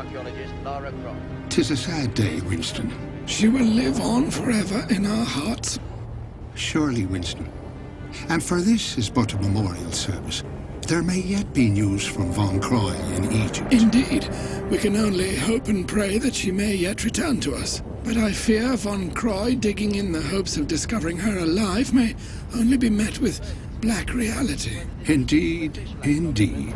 archaeologist Lara Croft. 'Tis a sad day, Winston. She will live on forever in our hearts. Surely, Winston. And for this is but a memorial service. There may yet be news from Von Croy in Egypt. Indeed, we can only hope and pray that she may yet return to us. But I fear Von Croy digging in the hopes of discovering her alive may only be met with black reality. Indeed, indeed.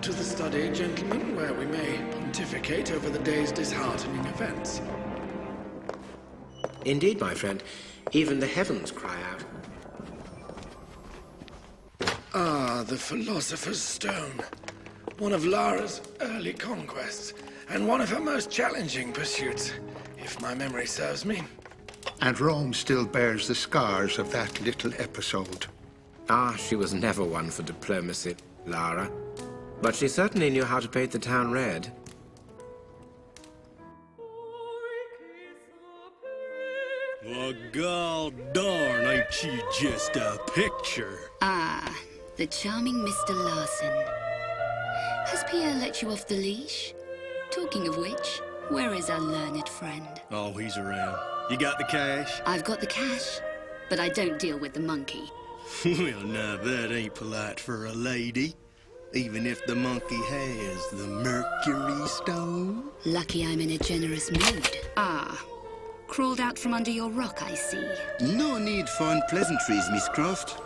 To the study, gentlemen, where we may pontificate over the day's disheartening events. Indeed, my friend. Even the heavens cry out. Ah, the Philosopher's Stone. One of Lara's early conquests, and one of her most challenging pursuits, if my memory serves me. And Rome still bears the scars of that little episode. Ah, she was never one for diplomacy, Lara. But she certainly knew how to paint the town red. Well, god darn, ain't she just a picture? Ah, the charming Mr. Larson. Has Pierre let you off the leash? Talking of which, where is our learned friend? Oh, he's around. You got the cash? I've got the cash, but I don't deal with the monkey. Well, now that ain't polite for a lady. Even if the monkey has the Mercury Stone. Lucky I'm in a generous mood. Ah, crawled out from under your rock, I see. No need for unpleasantries, Miss Croft.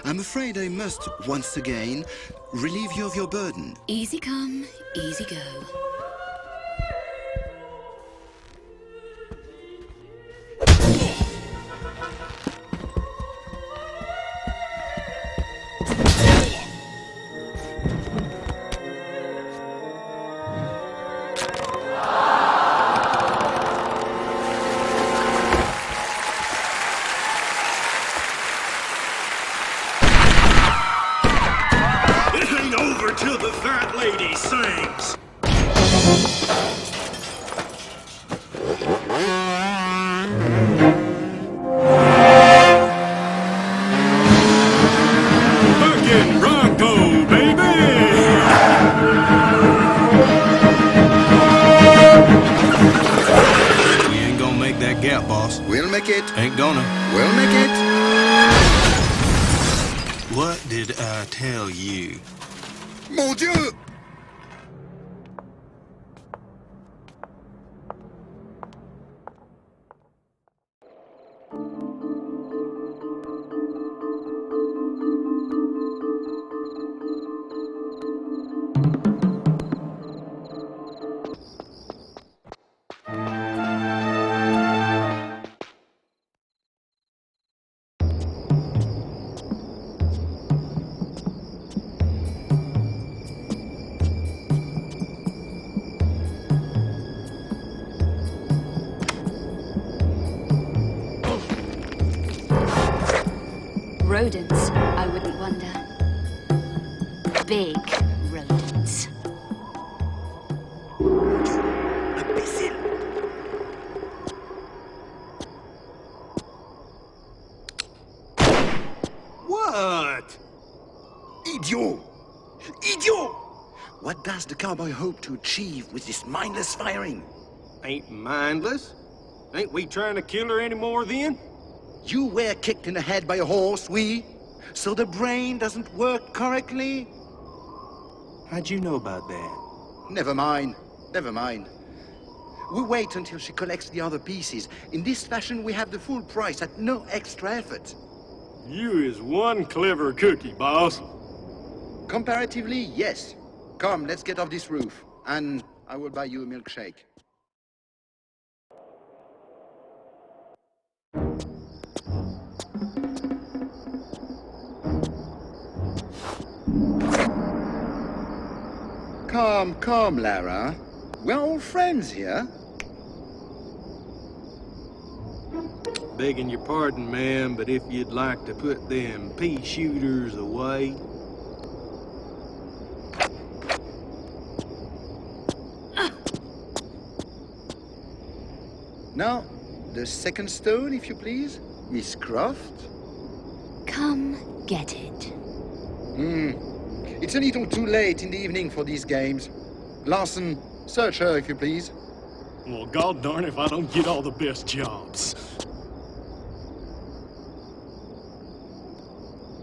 I'm afraid I must, once again, relieve you of your burden. Easy come, easy go. Till the fat lady sings. Fucking Bronco, baby! We ain't gonna make that gap, boss. We'll make it. Ain't gonna. We'll make it. What did I tell you? Mon Dieu! Rodents, I wouldn't wonder. Big rodents. Imbécile! What? Idiot! Idiot! What does the cowboy hope to achieve with this mindless firing? Ain't mindless. Ain't we trying to kill her anymore then? You were kicked in the head by a horse, oui? So the brain doesn't work correctly? How'd you know about that? Never mind. Never mind. We wait until she collects the other pieces. In this fashion, we have the full price at no extra effort. You is one clever cookie, boss. Comparatively, yes. Come, let's get off this roof. And I will buy you a milkshake. Come, Lara. We're all friends here. Begging your pardon, ma'am, but if you'd like to put them pea shooters away. Now, The second stone, if you please, Miss Croft. Come get it. It's a little too late in the evening for these games. Larson, search her, if you please. Well, god darn if I don't get all the best jobs.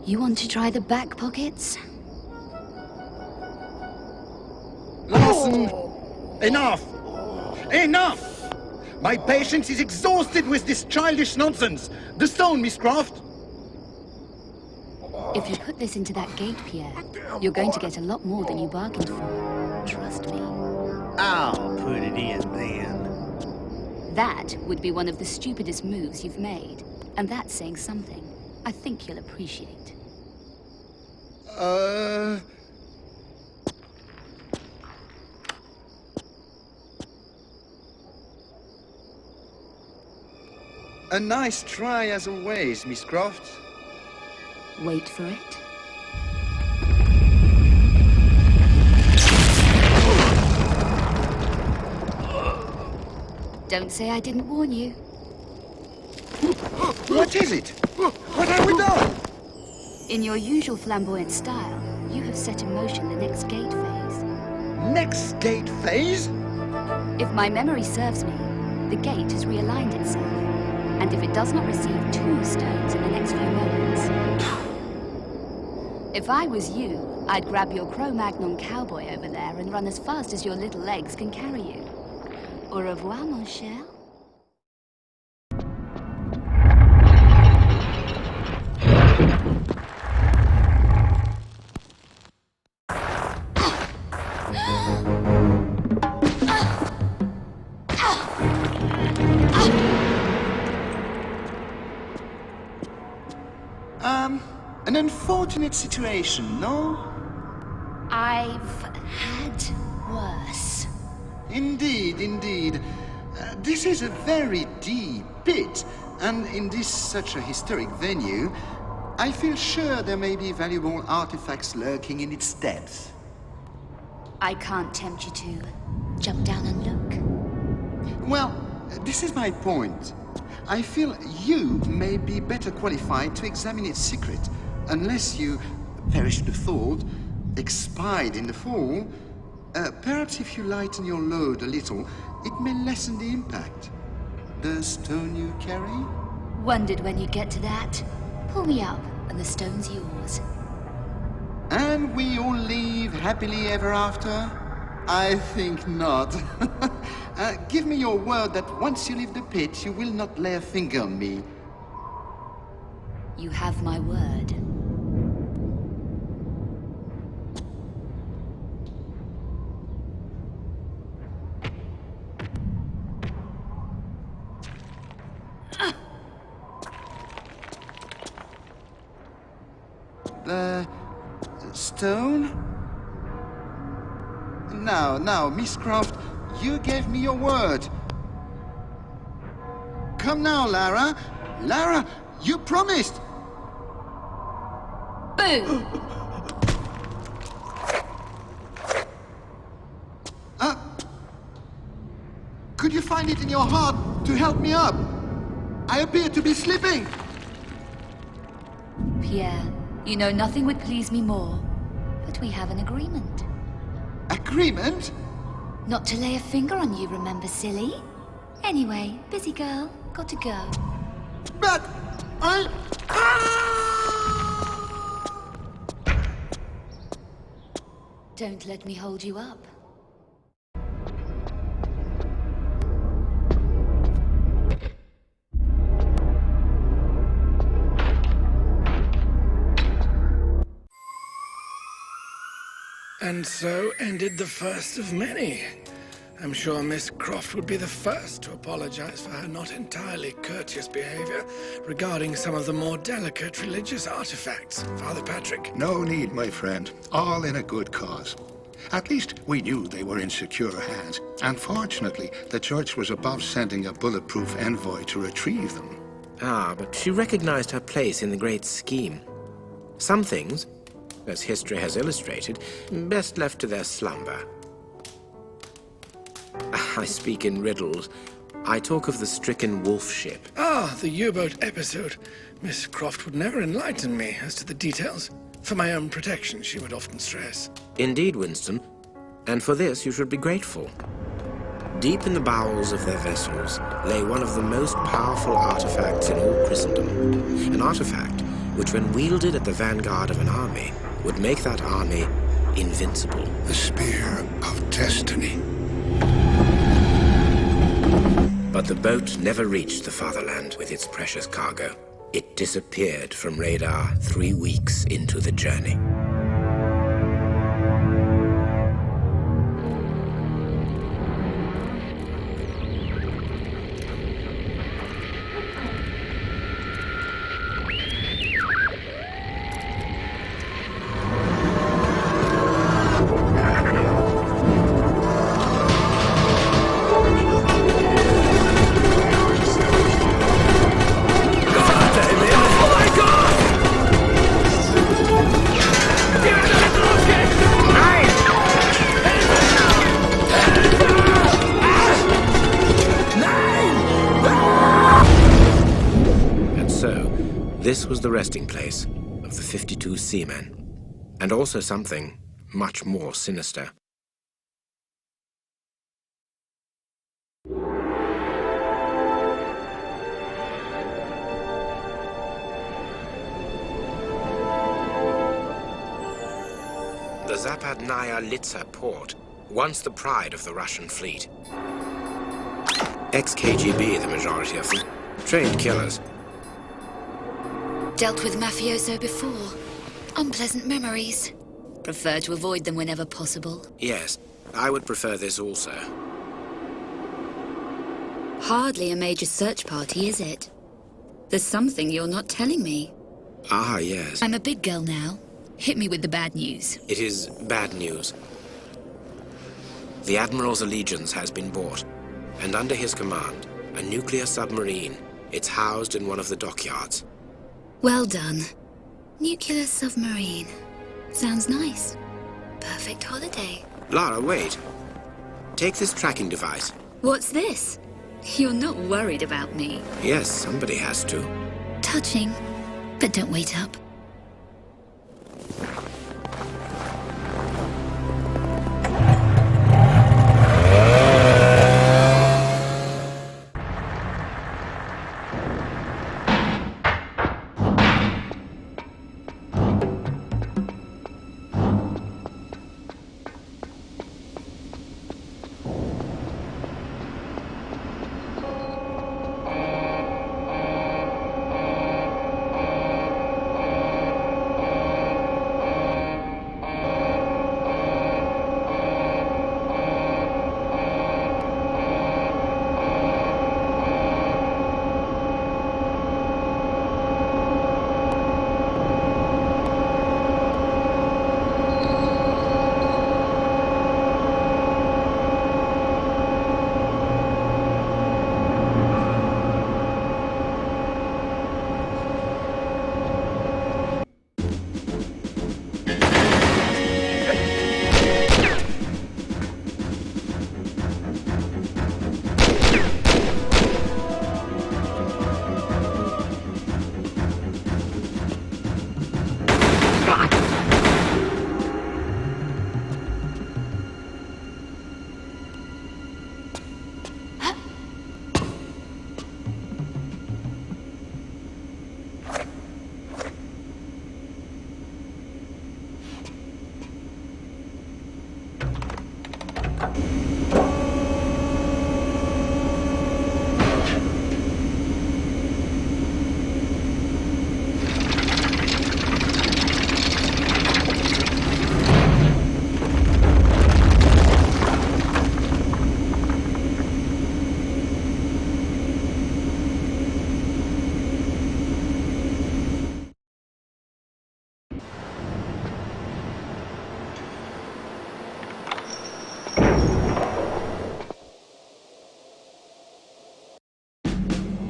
You want to try the back pockets? Larson! Enough! Enough! My patience is exhausted with this childish nonsense. The stone, Miss Croft. If you put this into that gate, Pierre, you're going to get a lot more than you bargained for. Trust me. I'll put it in then. That would be one of the stupidest moves you've made. And that's saying something. I think you'll appreciate. A nice try as always, Miss Croft. Wait for it. Don't say I didn't warn you. What is it? What have we done? In your usual flamboyant style, you have set in motion the next gate phase. Next gate phase? If my memory serves me, the gate has realigned itself. And if it does not receive 2 stones in the next few moments... If I was you, I'd grab your Cro-Magnon cowboy over there and run as fast as your little legs can carry you. Au revoir, mon cher. An unfortunate situation, no? I've had worse. Indeed, indeed. This is a very deep pit, and in this such a historic venue, I feel sure there may be valuable artifacts lurking in its depths. I can't tempt you to jump down and look. Well, this is my point. I feel you may be better qualified to examine its secret, unless you, perish the thought, expired in the fall. Perhaps if you lighten your load a little, it may lessen the impact. The stone you carry? Wondered when you'd get to that. Pull me up, and the stone's yours. And we all live happily ever after? I think not. Give me your word that once you leave the pit, you will not lay a finger on me. You have my word. The stone? Now, Miss Croft, you gave me your word. Come now, Lara. Lara, you promised. Boom! Could you find it in your heart to help me up? I appear to be slipping. Pierre, you know nothing would please me more, but we have an agreement. Agreement? Not to lay a finger on you, remember, silly? Anyway, busy girl, got to go. But I... Don't let me hold you up. And so ended the first of many. I'm sure Miss Croft would be the first to apologize for her not entirely courteous behavior regarding some of the more delicate religious artifacts. Father Patrick? No need, my friend. All in a good cause. At least we knew they were in secure hands. And fortunately, the church was above sending a bulletproof envoy to retrieve them. Ah, but she recognized her place in the great scheme. Some things, as history has illustrated, best left to their slumber. I speak in riddles. I talk of the stricken wolf ship. Ah, the U-boat episode. Miss Croft would never enlighten me as to the details. For my own protection, she would often stress. Indeed, Winston. And for this you should be grateful. Deep in the bowels of their vessels lay one of the most powerful artifacts in all Christendom. An artifact which, when wielded at the vanguard of an army, would make that army invincible. The Spear of Destiny. But the boat never reached the fatherland with its precious cargo. It disappeared from radar 3 weeks into the journey. This was the resting place of the 52 seamen, and also something much more sinister. The Zapadnaya Litsa port, once the pride of the Russian fleet. Ex-KGB, the majority of them. Trained killers. Dealt with mafioso before. Unpleasant memories. Prefer to avoid them whenever possible. Yes, I would prefer this also. Hardly a major search party, is it? There's something you're not telling me. Ah, yes. I'm a big girl now. Hit me with the bad news. It is bad news. The Admiral's allegiance has been bought, and under his command, a nuclear submarine. It's housed in one of the dockyards. Well done. Nuclear submarine. Sounds nice. Perfect holiday. Lara, wait. Take this tracking device. What's this? You're not worried about me. Yes, somebody has to. Touching. But don't wait up.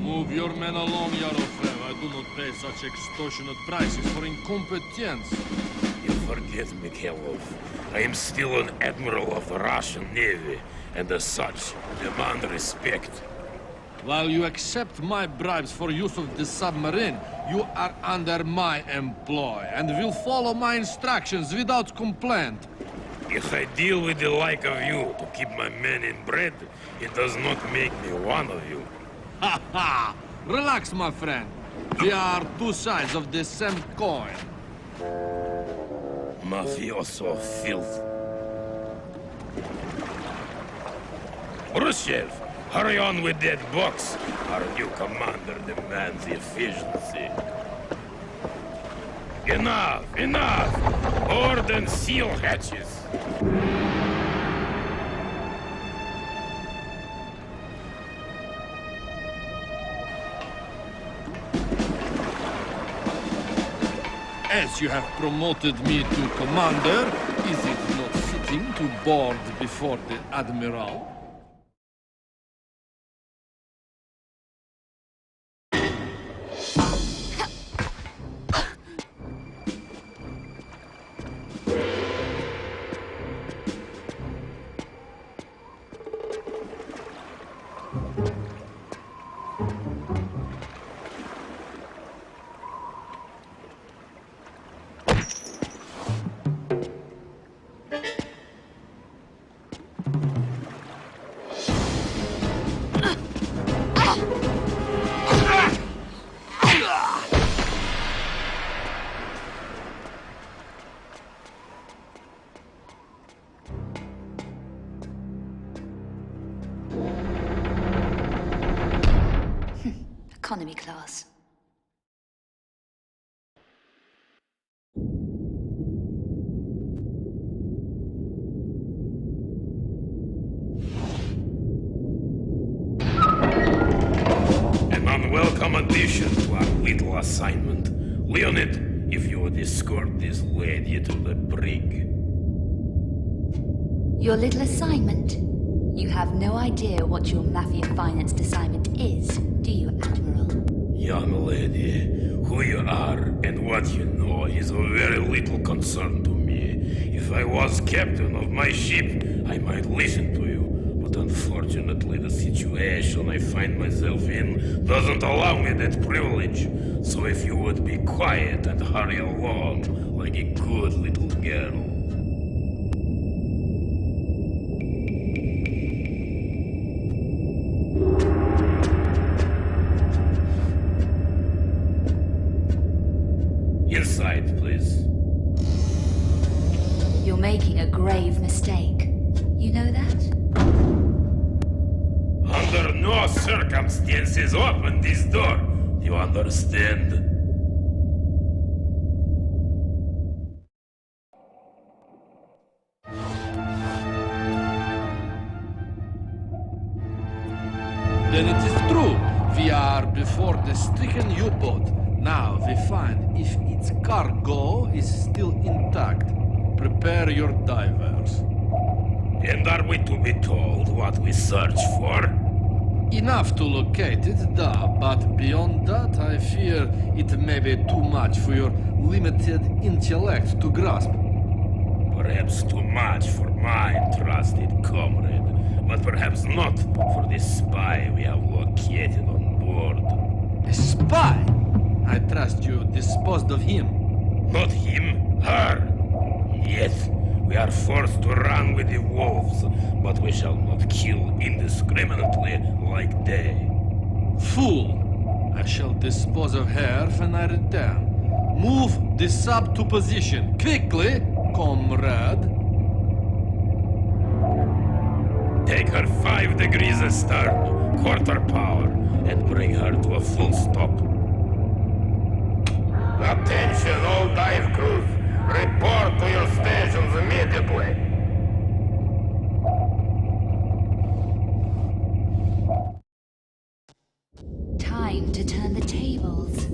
Move your men along, Yarofev. I do not pay such extortionate prices for incompetence. You forget, Mikhailov. I am still an admiral of the Russian Navy, and as such, demand respect. While you accept my bribes for use of the submarine, you are under my employ and will follow my instructions without complaint. If I deal with the like of you to keep my men in bread, it does not make me one of you. Ha ha! Relax, my friend. We are two sides of the same coin. Mafioso filth. Khrushchev, hurry on with that box. Our new commander demands efficiency. Enough, enough! Board and seal hatches. As you have promoted me to commander, is it not fitting to board before the admiral? Economy class. An unwelcome addition to our little assignment. Leonid, if you would escort this lady to the brig. Your little assignment? You have no idea what your mafia-financed assignment is, do you, Admiral? Young lady, who you are and what you know is of very little concern to me. If I was captain of my ship, I might listen to you. But unfortunately, the situation I find myself in doesn't allow me that privilege. So if you would be quiet and hurry along like a good little girl. Inside, please. You're making a grave mistake. You know that? Under no circumstances open this door. You understand? Then it is true. We are before the stricken U-boat. Now we find if its cargo is still intact. Prepare your divers. And are we to be told what we search for? Enough to locate it, but beyond that, I fear it may be too much for your limited intellect to grasp. Perhaps too much for my trusted comrade, but perhaps not for this spy we have located on board. A spy? I trust you disposed of him. Not him, her. Yet, we are forced to run with the wolves, but we shall not kill indiscriminately like they. Fool! I shall dispose of her when I return. Move the sub to position, quickly, comrade. Take her 5 degrees astern, quarter power, and bring her to a full stop. Attention, all dive crews! Report to your stations immediately! Time to turn the tables.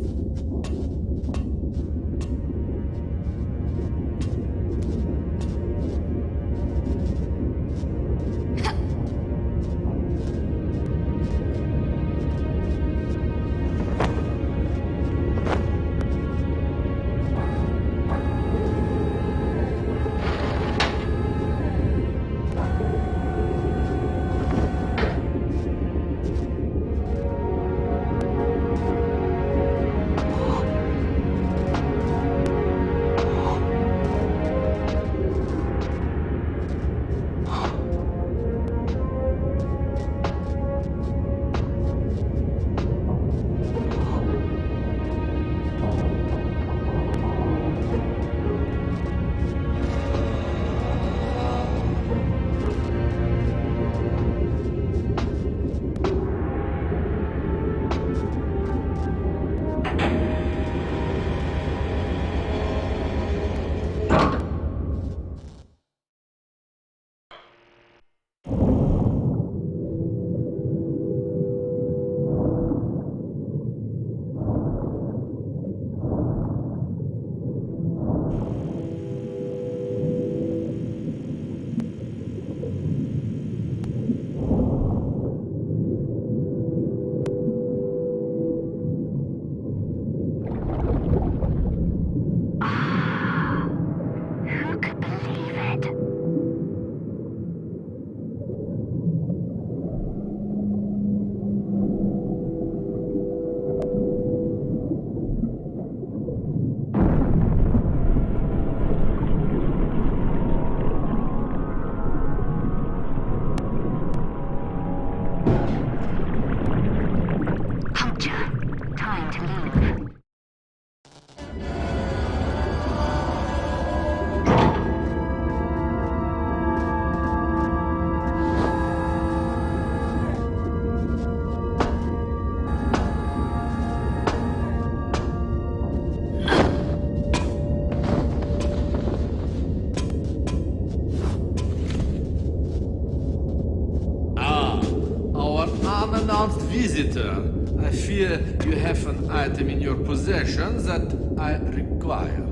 return. I fear you have an item in your possession that I require.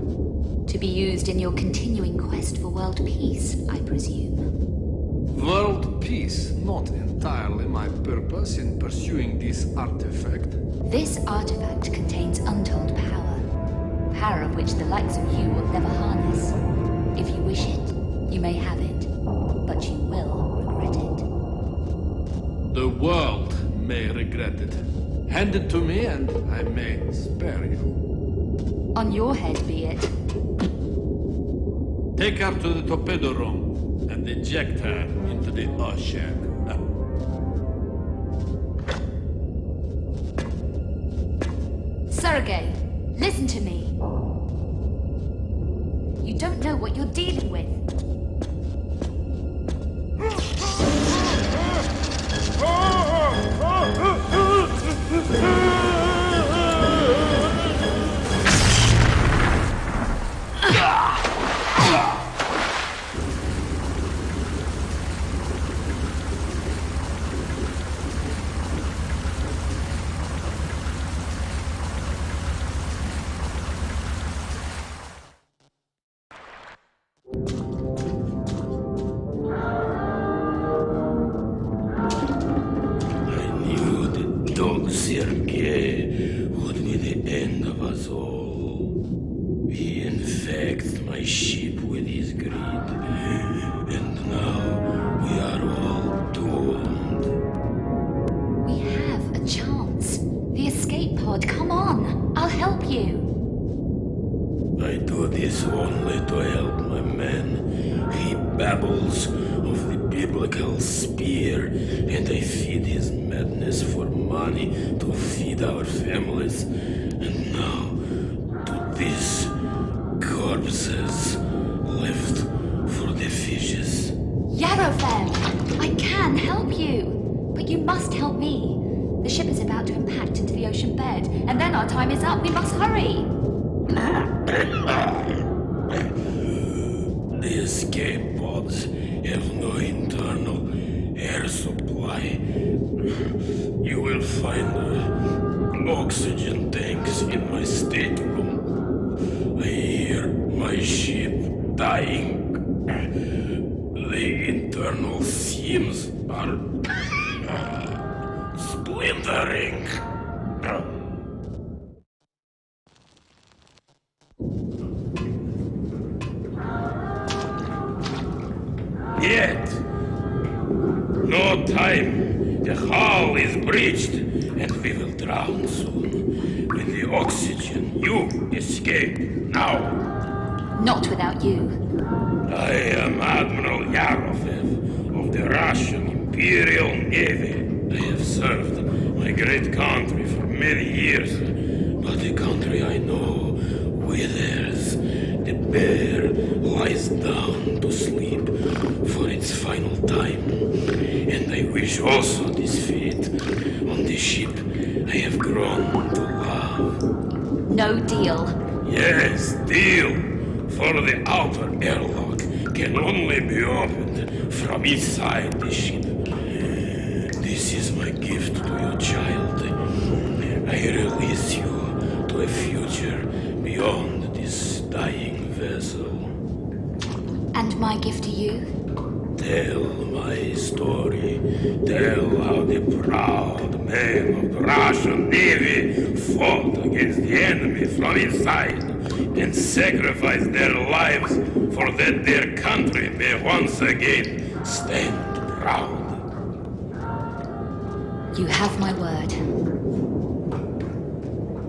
To be used in your continuing quest for world peace, I presume. World peace, not entirely my purpose in pursuing this artifact. This artifact contains untold power. Power of which the likes of you will never harness. If you wish it, you may have it, but you will regret it. The world may regret it. Hand it to me and I may spare you. On your head be it. Take her to the torpedo room and eject her into the ocean. Sergei, listen to me. You don't know what you're dealing with. Sergei would be the end of us all. He infects my ship with his greed, and now we are all doomed. We have a chance. The escape pod, come on. I'll help you. I do this only to help my man. He babbles of the biblical spear, and I feed his madness for money to feed our families. And now, to these corpses left for the fishes. Yarofev, I can help you. But you must help me. The ship is about to impact into the ocean bed, and then our time is up. We must hurry. The escape pods have no internal air supply. You will find oxygen tanks in my stateroom. I hear my ship dying. The internal seams are splintering. Yet, no time. The hull is breached, and we will drown soon. With the oxygen, you escape now. Not without you. I am Admiral Yarofev of the Russian Imperial Navy. I have served my great country for many years, but the country I know withers. The bear lies down to sleep for its final time. And I wish also this fate on the ship I have grown to love. No deal. Yes, deal. For the outer airlock can only be opened from inside the ship. This is my gift to your child. I release you to a future beyond this dying vessel. And my gift to you? Tell my story. Tell how the proud men of the Russian Navy fought against the enemy from inside and sacrificed their lives for that their country may once again stand proud. You have my word.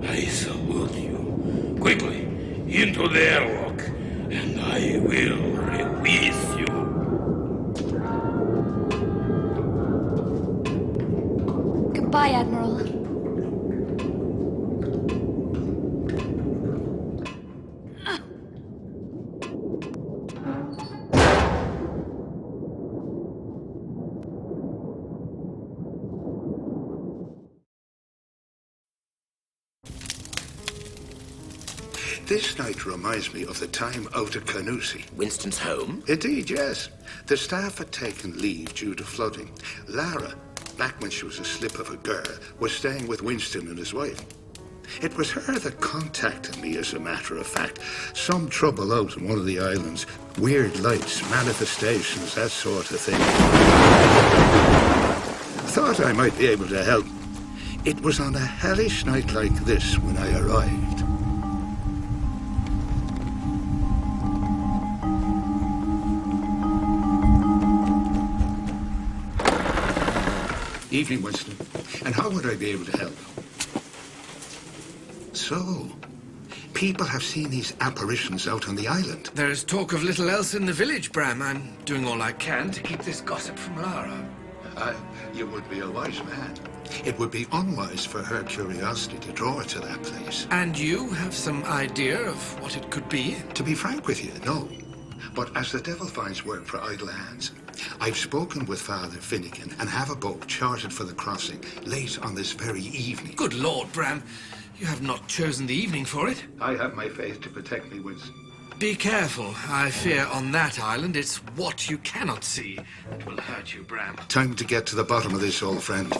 I salute you. Quickly, into the airlock, and I will release you. Goodbye, Admiral. This night reminds me of the time out at Canusi. Winston's home? Indeed, yes. The staff had taken leave due to flooding. Lara back when she was a slip of a girl, was staying with Winston and his wife. It was her that contacted me, as a matter of fact. Some trouble out in one of the islands. Weird lights, manifestations, that sort of thing. Thought I might be able to help. It was on a hellish night like this when I arrived. Evening, Winston. And how would I be able to help? So, people have seen these apparitions out on the island. There is talk of little else in the village, Bram. I'm doing all I can to keep this gossip from Lara. You would be a wise man. It would be unwise for her curiosity to draw her to that place. And you have some idea of what it could be? To be frank with you, no. But as the devil finds work for idle hands, I've spoken with Father Finnegan and have a boat chartered for the crossing late on this very evening. Good Lord, Bram. You have not chosen the evening for it. I have my faith to protect me, Winston. Be careful. I fear on that island it's what you cannot see that will hurt you, Bram. Time to get to the bottom of this, old friend.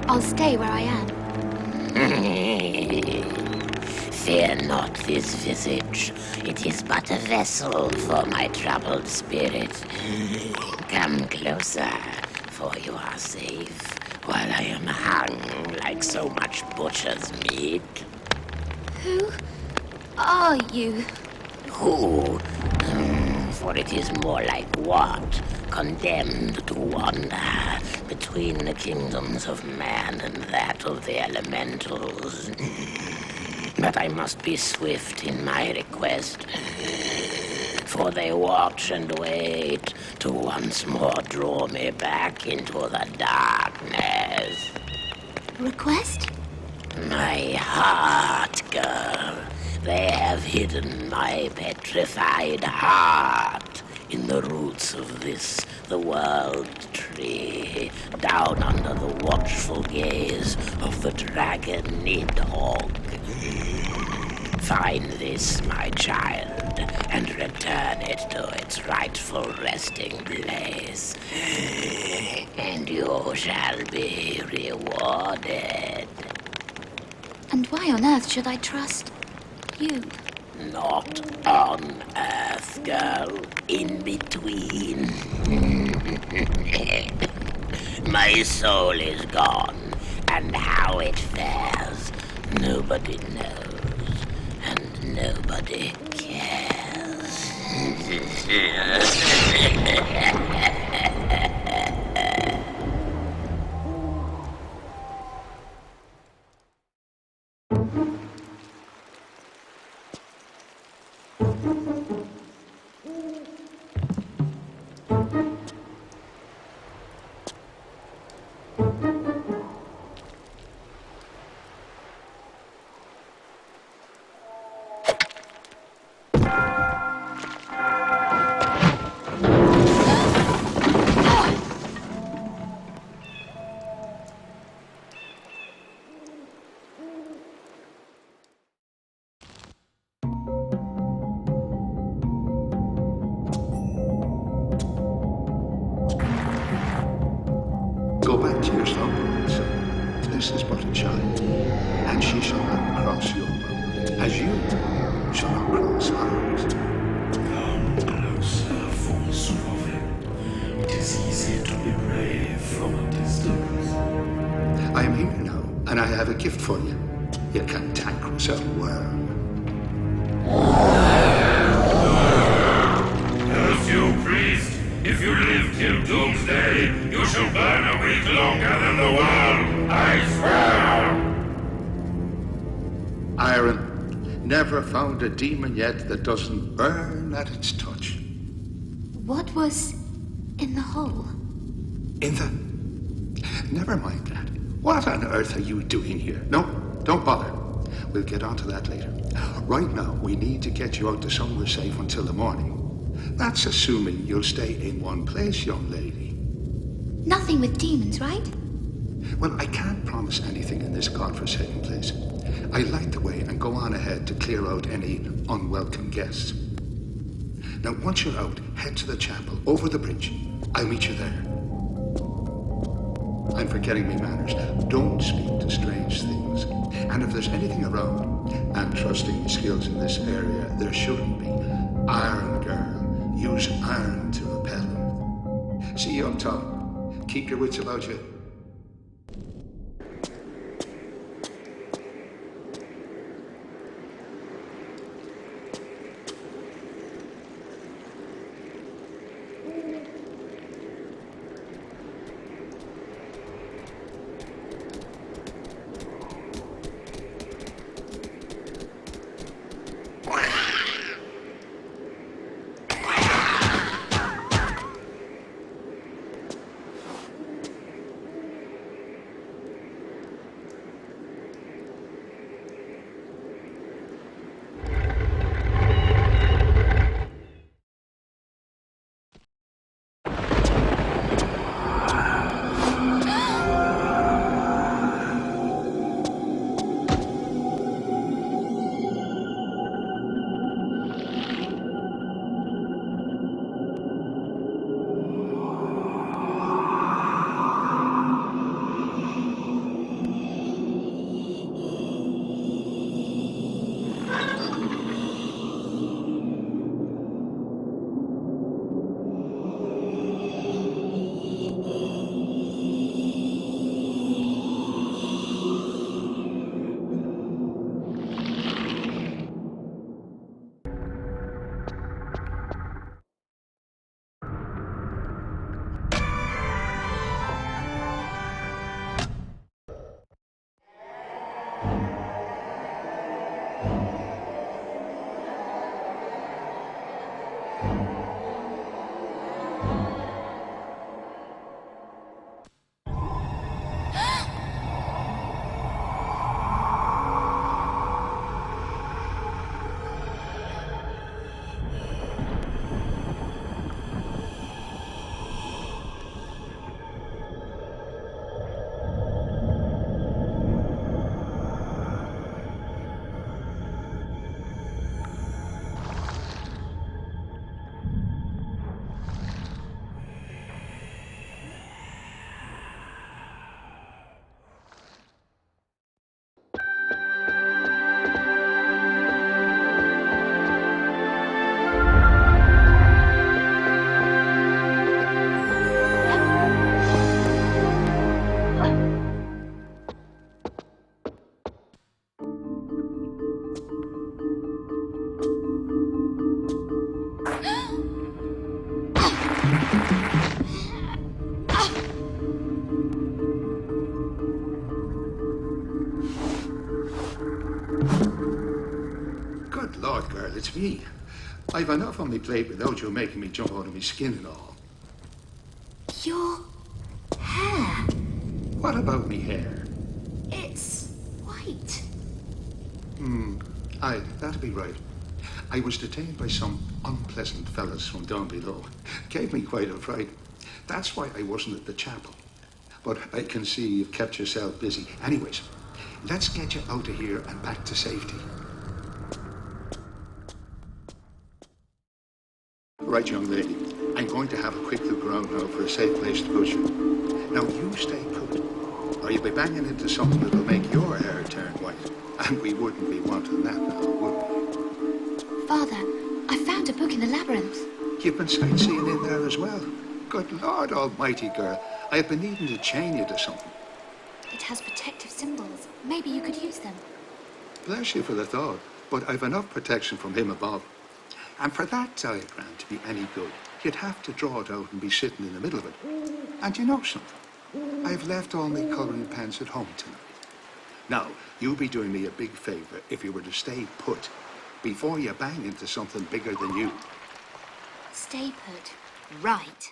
I'll stay where I am. Fear not this visage. It is but a vessel for my troubled spirit. Come closer, for you are safe, while I am hung like so much butcher's meat. Who are you? Who? For it is more like what? Condemned to wander between the kingdoms of man and that of the elementals. But I must be swift in my request, for they watch and wait to once more draw me back into the darkness. Request? My heart, girl. They have hidden my petrified heart in the roots of this, the world tree, down under the watchful gaze of the dragon Nidhogg. Find this, my child, and return it to its rightful resting place, and you shall be rewarded. And why on earth should I trust you? Not on Earth, girl. In between. My soul is gone, and how it fares, nobody knows, and nobody cares. Go back to your slumber, son. This is but a child, and she shall not cross your boundary, as you shall not cross arms. Come closer, false prophet. It is easy to be brave from a distance. I am here now, and I have a gift for you. You cantankerous worm. Curse you, priest! If you live till doomsday, you shall burn a week longer than the world! I swear! Iron, never found a demon yet that doesn't burn at its touch. What was in the hole? In the... Never mind that. What on earth are you doing here? No, don't bother. We'll get onto that later. Right now, we need to get you out to somewhere safe until the morning. That's assuming you'll stay in one place, young lady. Nothing with demons, right? Well, I can't promise anything in this godforsaken place. I light the way and go on ahead to clear out any unwelcome guests. Now, once you're out, head to the chapel, over the bridge. I'll meet you there. I'm forgetting me manners. Don't speak to strange things. And if there's anything around, and trusting your skills in this area, there shouldn't be. Iron girl, use iron to repel them. See you up top. Keep your wits about you. Good Lord, girl, it's me. I've enough on my plate without you making me jump out of my skin and all. Your hair. What about me hair? It's white. Aye, that'd be right. I was detained by some unpleasant fellas from down below. Gave me quite a fright. That's why I wasn't at the chapel. But I can see you've kept yourself busy. Anyways, let's get you out of here and back to safety. Right, young lady. I'm going to have a quick look around now for a safe place to put you. Now, you stay put, or you'll be banging into something that'll make your hair turn white. And we wouldn't be wanting that now, would we? Father, I found a book in the labyrinth. You've been sightseeing in there as well. Good Lord almighty, girl. I've been needing to chain you to something. It has protective symbols. Maybe you could use them. Bless you for the thought, but I've enough protection from him above. And for that diagram to be any good, you'd have to draw it out and be sitting in the middle of it. And you know something? I've left all my colouring pens at home tonight. Now, you'd be doing me a big favour if you were to stay put before you bang into something bigger than you. Stay put. Right.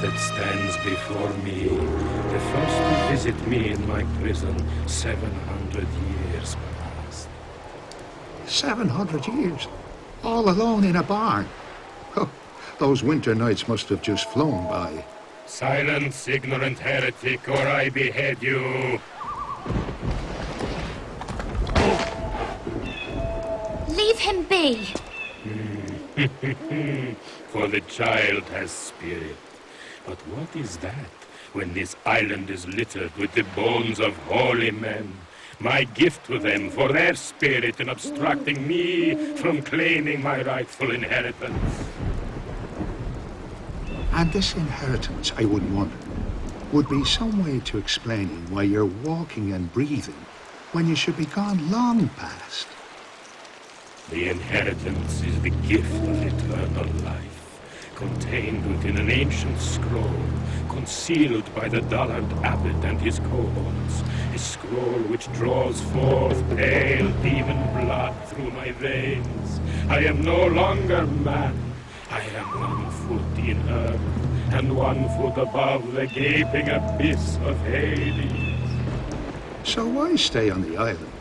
That stands before me, the first to visit me in my prison 700 years past. 700 years? All alone in a barn? Oh, those winter nights must have just flown by. Silence, ignorant heretic, or I behead you. Leave him be. For the child has spirit. But what is that when this island is littered with the bones of holy men? My gift to them for their spirit in obstructing me from claiming my rightful inheritance. And this inheritance, I would wonder, would be some way to explaining why you're walking and breathing when you should be gone long past. The inheritance is the gift of eternal life, contained within an ancient scroll, concealed by the dullard abbot and his cohorts, a scroll which draws forth pale demon blood through my veins. I am no longer man. I am 1 foot in earth, and 1 foot above the gaping abyss of Hades. So why stay on the island?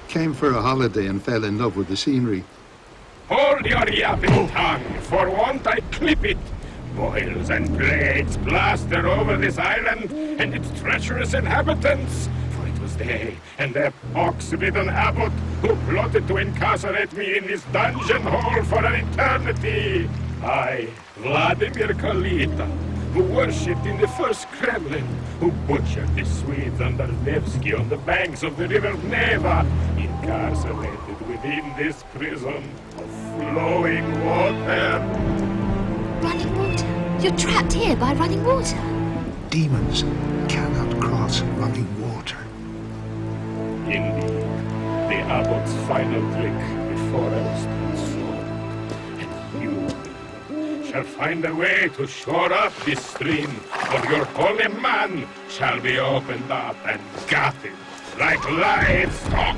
Came for a holiday and fell in love with the scenery. Hold your yapping tongue, for won't I clip it? Boils and blades plaster over this island and its treacherous inhabitants. For it was they and their pox-bitten abbot who plotted to incarcerate me in this dungeon hole for an eternity. I, Vladimir Kalita, who worshipped in the first Kremlin, who butchered the Swedes under Nevsky on the banks of the river Neva, incarcerated within this prison of flowing water. Running water? You're trapped here by running water. Demons cannot cross running water. Indeed, the abbot's final click before I was transformed. And you shall find a way to shore up this stream, for your holy man shall be opened up and gutted like livestock.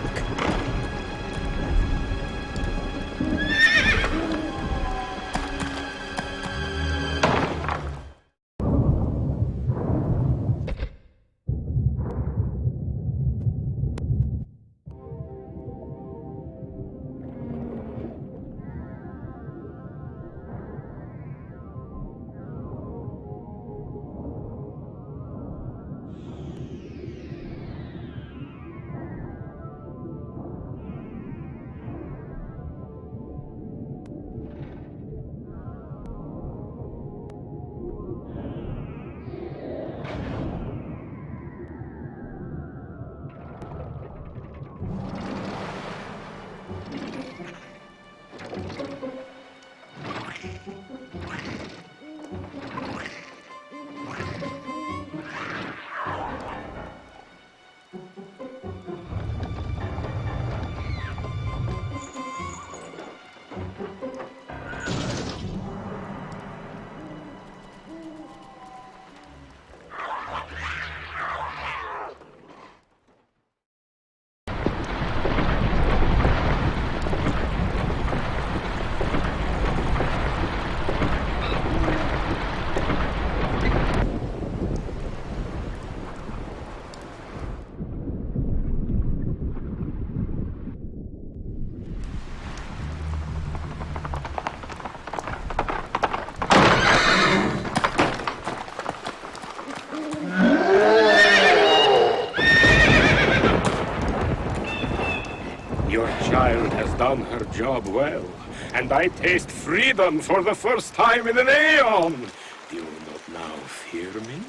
Your child has done her job well, and I taste freedom for the first time in an aeon. Do you not now fear me?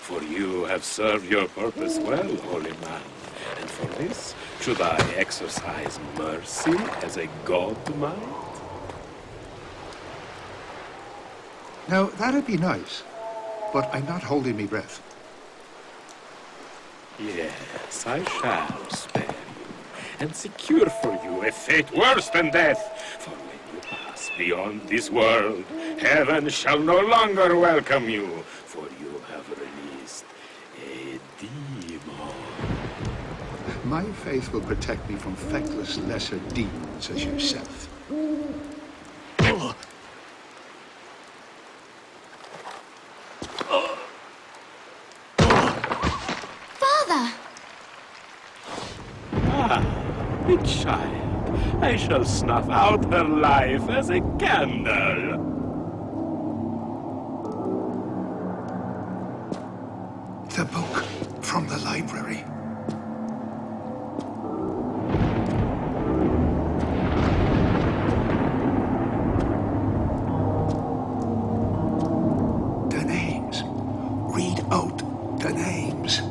For you have served your purpose well, holy man. And for this, should I exercise mercy as a god might? Now, that'd be nice, but I'm not holding me breath. Yes, I shall spare you, and secure for you a fate worse than death. For when you pass beyond this world, heaven shall no longer welcome you, for you have released a demon. My faith will protect me from feckless lesser demons as yourself. A child, I shall snuff out her life as a candle. The book from the library. The names. Read out the names.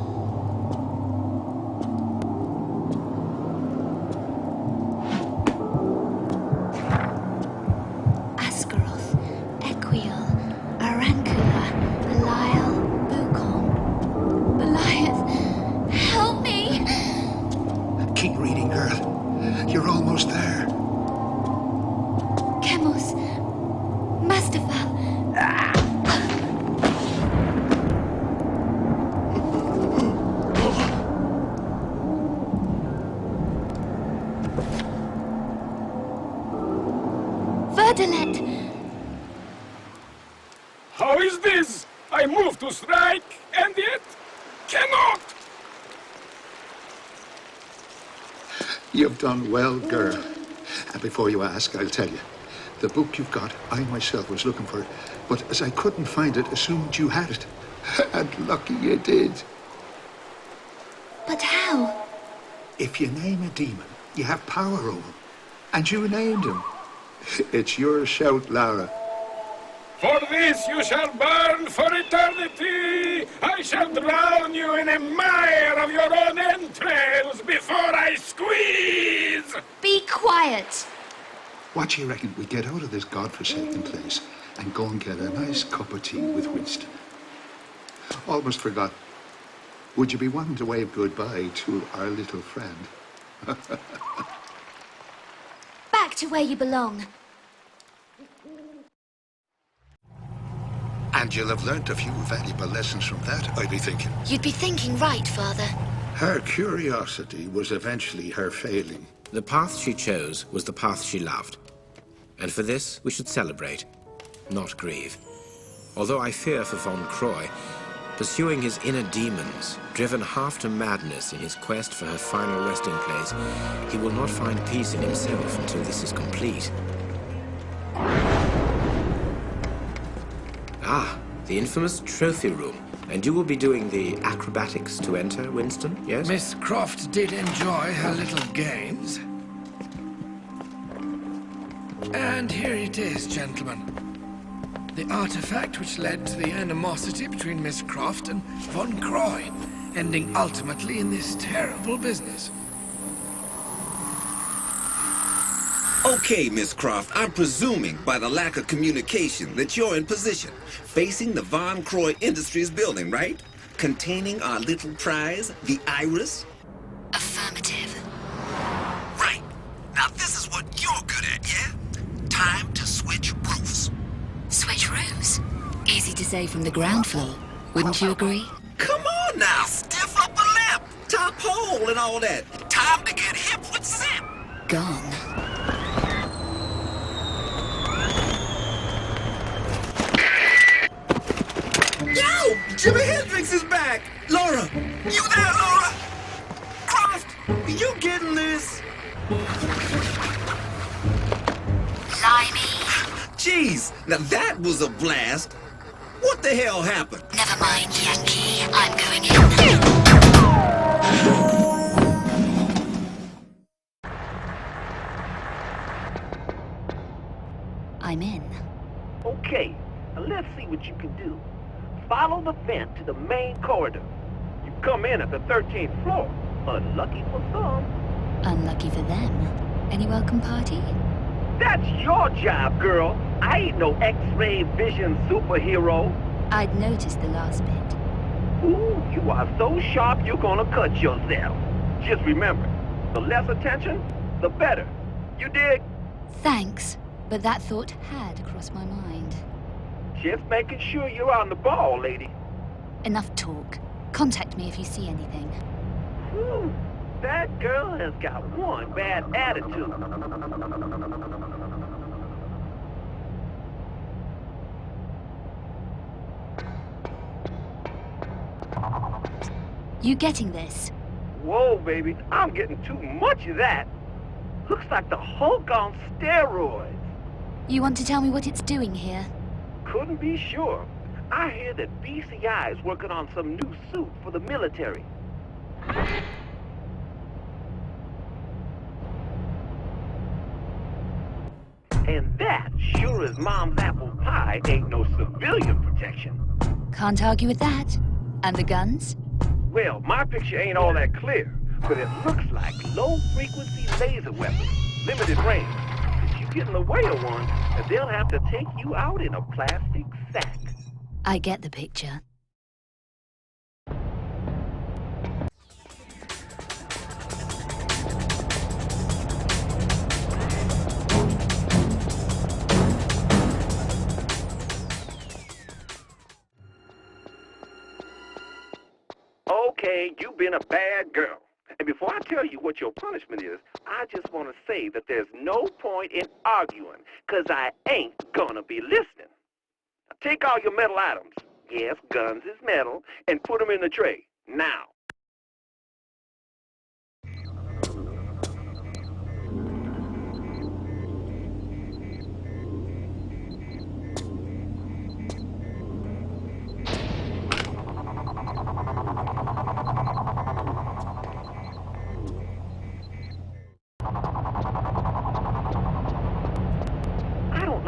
How is this? I move to strike, and yet cannot! You've done well, girl. And before you ask, I'll tell you. The book you've got, I myself was looking for it, but as I couldn't find it, assumed you had it. And lucky you did. But how? If you name a demon, you have power over him. And you named him. It's your shout, Lara. For this you shall burn for eternity! I shall drown you in a mire of your own entrails before I squeeze! Be quiet. What do you reckon we get out of this godforsaken place and go and get a nice cup of tea with Winston? Almost forgot. Would you be wanting to wave goodbye to our little friend? Back to where you belong. And you'll have learnt a few valuable lessons from that, I'd be thinking. You'd be thinking right, Father. Her curiosity was eventually her failing. The path she chose was the path she loved. And for this, we should celebrate, not grieve. Although I fear for von Croy, pursuing his inner demons, driven half to madness in his quest for her final resting place, he will not find peace in himself until this is complete. Ah, the infamous trophy room. And you will be doing the acrobatics to enter, Winston, yes? Miss Croft did enjoy her little games. And here it is, gentlemen. The artifact which led to the animosity between Miss Croft and von Croy, ending ultimately in this terrible business. Okay, Miss Croft, I'm presuming by the lack of communication that you're in position, facing the Von Croy Industries building, right? Containing our little prize, the Iris? Affirmative. Right. Now this is what you're good at, yeah? Time to switch roofs. Switch rooms? Easy to say from the ground floor, wouldn't you agree? Come on now, stiff upper lip, top hole and all that. Time to get hip with zip. Gone. Yo! Jimi Hendrix is back! Laura! You there, Laura? Croft, you getting this? Limey. Jeez, now that was a blast. What the hell happened? Never mind, Yankee. I'm going in. I'm in. Okay, now let's see what you can do. Follow the vent to the main corridor. You come in at the 13th floor. Unlucky for some. Unlucky for them. Any welcome party? That's your job, girl. I ain't no X-ray vision superhero. I'd noticed the last bit. Ooh, you are so sharp you're gonna cut yourself. Just remember, the less attention, the better. You dig? Thanks, but that thought had crossed my mind. Just making sure you're on the ball, lady. Enough talk. Contact me if you see anything. Whew, that girl has got one bad attitude. You getting this? Whoa, baby, I'm getting too much of that. Looks like the Hulk on steroids. You want to tell me what it's doing here? Couldn't be sure. I hear that BCI is working on some new suit for the military. And that, sure as Mom's apple pie, ain't no civilian protection. Can't argue with that. And the guns? Well, my picture ain't all that clear, but it looks like low-frequency laser weapons, limited range. If you get in the way of one, they'll have to take you out in a plastic sack. I get the picture. Okay, you've been a bad girl. And before I tell you what your punishment is, I just want to say that there's no point in arguing, 'cause I ain't gonna be listening. Now, take all your metal items, yes, guns is metal, and put them in the tray, now.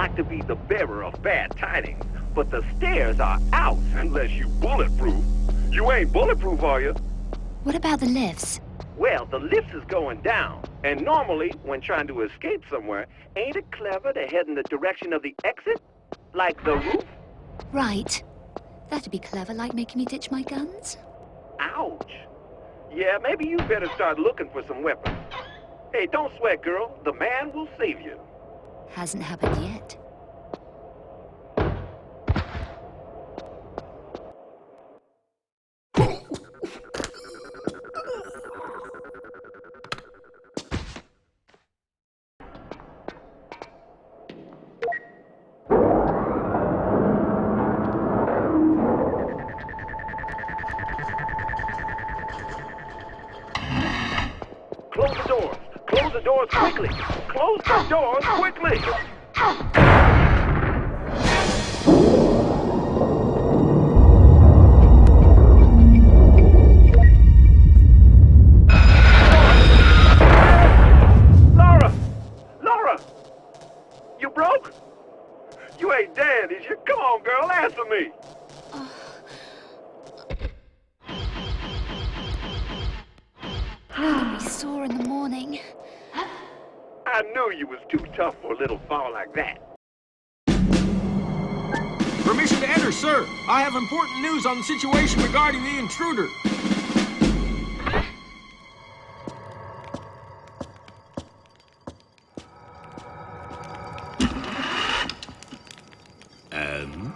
like to be the bearer of bad tidings, but the stairs are out unless you bulletproof. You ain't bulletproof, are you? What about the lifts? Well, the lift is going down, and normally, when trying to escape somewhere, ain't it clever to head in the direction of the exit? Like the roof? Right. That'd be clever, like making me ditch my guns. Ouch. Yeah, maybe you better start looking for some weapons. Hey, don't sweat, girl. The man will save you. Hasn't happened yet. Close the doors. Close the doors quickly. Close the doors quickly. Laura! You broke? You ain't dead, is you? Come on, girl, answer me. I'm gonna be sore in the morning. I knew you was too tough for a little fall like that. Permission to enter, sir. I have important news on the situation regarding the intruder. And?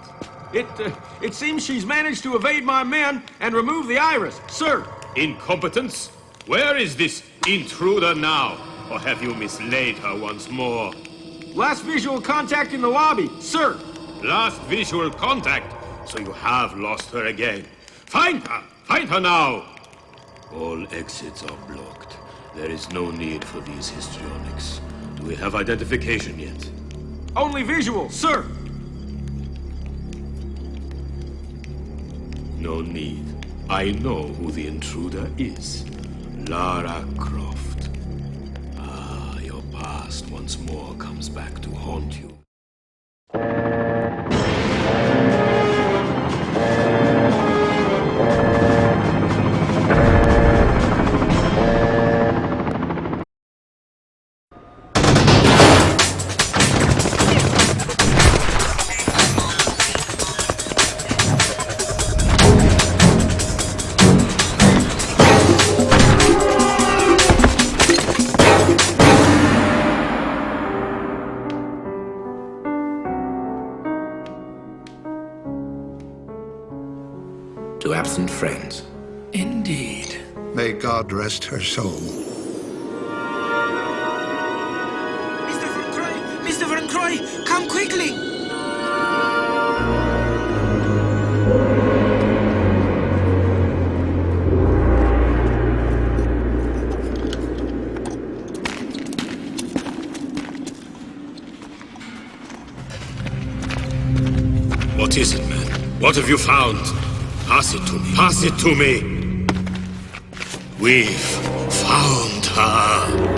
It seems she's managed to evade my men and remove the iris, sir. Incompetence? Where is this intruder now? Or have you mislaid her once more? Last visual contact in the lobby, sir. Last visual contact? So you have lost her again. Find her! Find her now! All exits are blocked. There is no need for these histrionics. Do we have identification yet? Only visual, sir. No need. I know who the intruder is. Lara Croft. Ah, your past once more comes back to haunt you. To absent friends. Indeed. May God rest her soul. Mr. Frantroy! Mr. Frantroy! Come quickly! What is it, man? What have you found? Pass it to me. Pass it to me. We've found her.